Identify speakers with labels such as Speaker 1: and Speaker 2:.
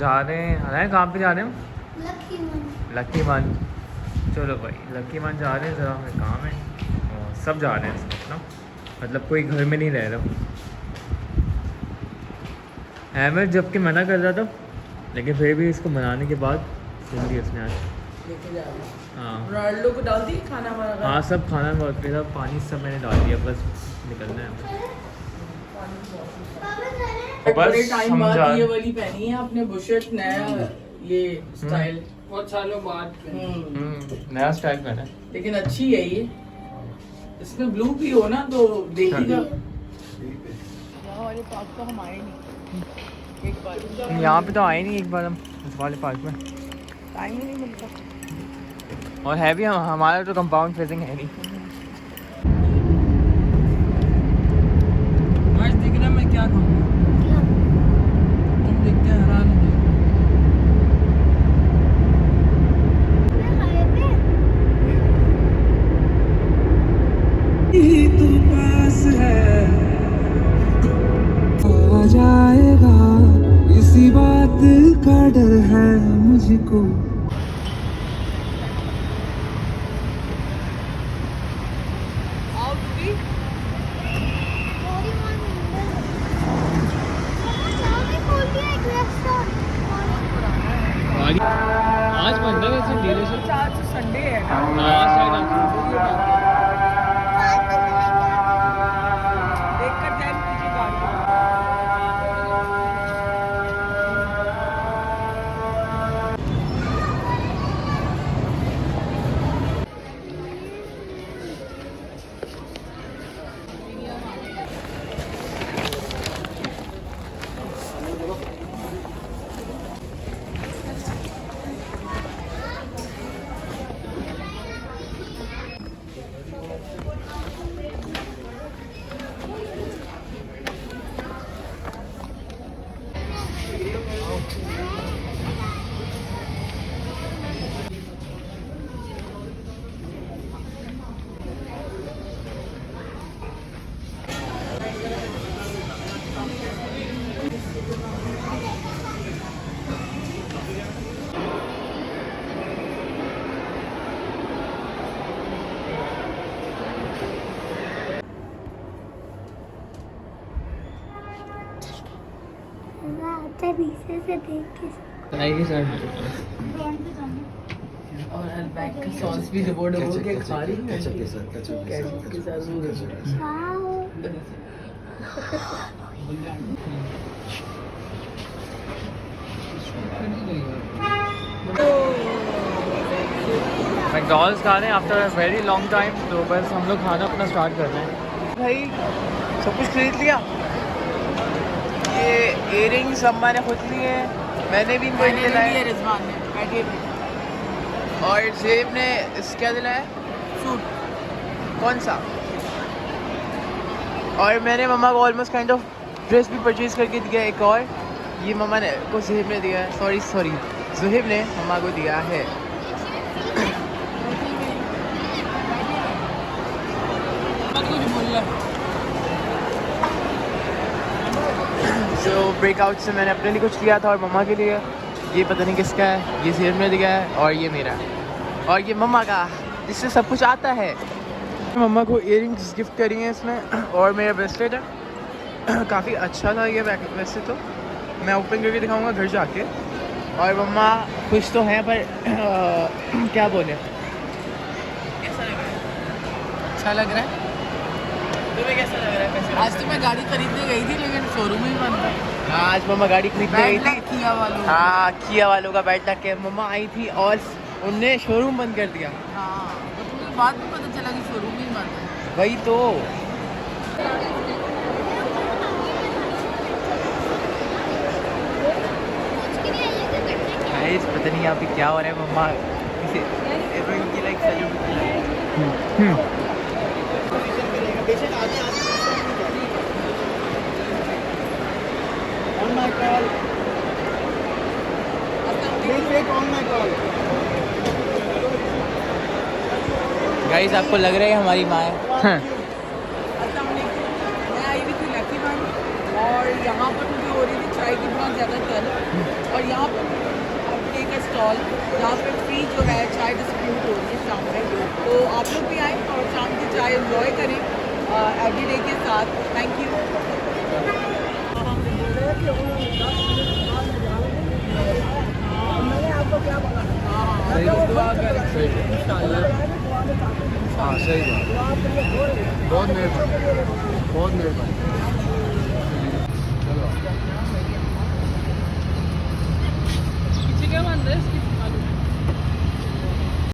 Speaker 1: जा रहे हैं कहाँ पे जा रहे हैं हम? Lucky one. चलो भाई लकी वन जा रहे हैं, ज़रा हमें काम है और सब जा रहे हैं इस वक्त ना, मतलब कोई घर में नहीं रह रहा। अहमद जबकि मना कर रहा था, लेकिन फिर भी इसको मनाने के बाद सुन लिया उसने आज। हाँ
Speaker 2: रोनाल्डो को डाल दी खाना वाना?
Speaker 1: हाँ सब खाना वगैरह पानी सब मैंने डाल दिया, बस निकलना है।
Speaker 2: बड़े टाइम बाद ये वाली पहनी है आपने बुशर्ट, नया ये स्टाइल, बहुत सालों बाद
Speaker 1: नया स्टाइल पहना है,
Speaker 2: लेकिन अच्छी है ये। इसमें ब्लू भी हो ना तो देखिएगा। वाले पार्क तो हम आए नहीं एक बार,
Speaker 1: यहाँ पे तो आए नहीं एक बार हम इस वाले पार्क में,
Speaker 2: टाइम ही नहीं मिलता।
Speaker 1: और है भी हमारा तो कंपाउंड फेसिंग है नहीं।
Speaker 2: आज देखना मैं क्या खाऊंगा, तुम देखते हैं हैरान हो जाओगे। तू पास है आ जाएगा, इसी बात का डर है मुझको।
Speaker 1: आज बंद है वैसे डीलरशिप,
Speaker 2: आज संडे है ना, देखकर जाए मुझे गाड़ी।
Speaker 3: से देख के
Speaker 2: और अलबैक का सॉस भी डबो डबो के खा रही है के साथ
Speaker 1: मैकडॉनल्ड्स खा रहे हैं after a very long time, तो बस हम लोग खाना अपना स्टार्ट कर रहे हैं।
Speaker 2: भाई सब कुछ खरीद लिया। ये इयरिंग्स अम्मा ने खुद लिए, मैंने भी दिलाया, रिजवान ने बैठे थे, और जेब ने क्या दिलाया, सूट। कौन सा? और मैंने मम्मा को ऑलमोस्ट काइंड ऑफ ड्रेस भी परचेज करके दिया एक, और ये मम्मा ने को ज़ुहैब ने दिया है, सॉरी ज़ुहैब ने मम्मा को दिया है। तो ब्रेकआउट से मैंने अपने लिए कुछ लिया था और मम्मा के लिए, ये पता नहीं किसका है, ये ज़ुहैब ने दिया है, और ये मेरा, और ये मम्मा का, जिससे सब कुछ आता है। मम्मा को इयरिंग्स गिफ्ट करी हैं इसमें, और मेरा ब्रेसलेट है, काफ़ी अच्छा था ये वैसे तो, मैं ओपन करके दिखाऊंगा घर जाके। और मम्मा खुश तो हैं पर क्या बोले, कैसा लग रहा है? अच्छा लग रहा है? तुम्हें कैसा लग रहा है? आज तो मैं गाड़ी खरीदने गई थी, लेकिन शोरूम ही बंद था। आज मम्मा गाड़ी खरीदने गई थी, किया वालों, हाँ किया वालों का बैठ के मम्मा आई थी और उनने शोरूम बंद कर दिया। हाँ तो तुम्हें बाद में पता चला कि शोरूम ही बंद है। वही तो पता नहीं यहाँ पे क्या हो रहा है। मम्मा की लाइक गाइस, आपको लग रहा है हमारी माँ है। मैं आई हुई थी लकी वन, और यहाँ पर मुझे हो रही थी चाय की बहुत ज़्यादा तलब, और यहाँ पर
Speaker 4: स्टॉल जहाँ पे फ्री जो है चाय डिस्ट्रीब्यूट हो रही है शाम में, तो आप लोग भी आएँ और शाम की चाय एंजॉय करें एवरीडे के साथ। Thank you.
Speaker 2: हाँ सही बात, बहुत मेहरबानी, बहुत मेहरबानी।
Speaker 4: पीछे क्या बन रहा है इसकी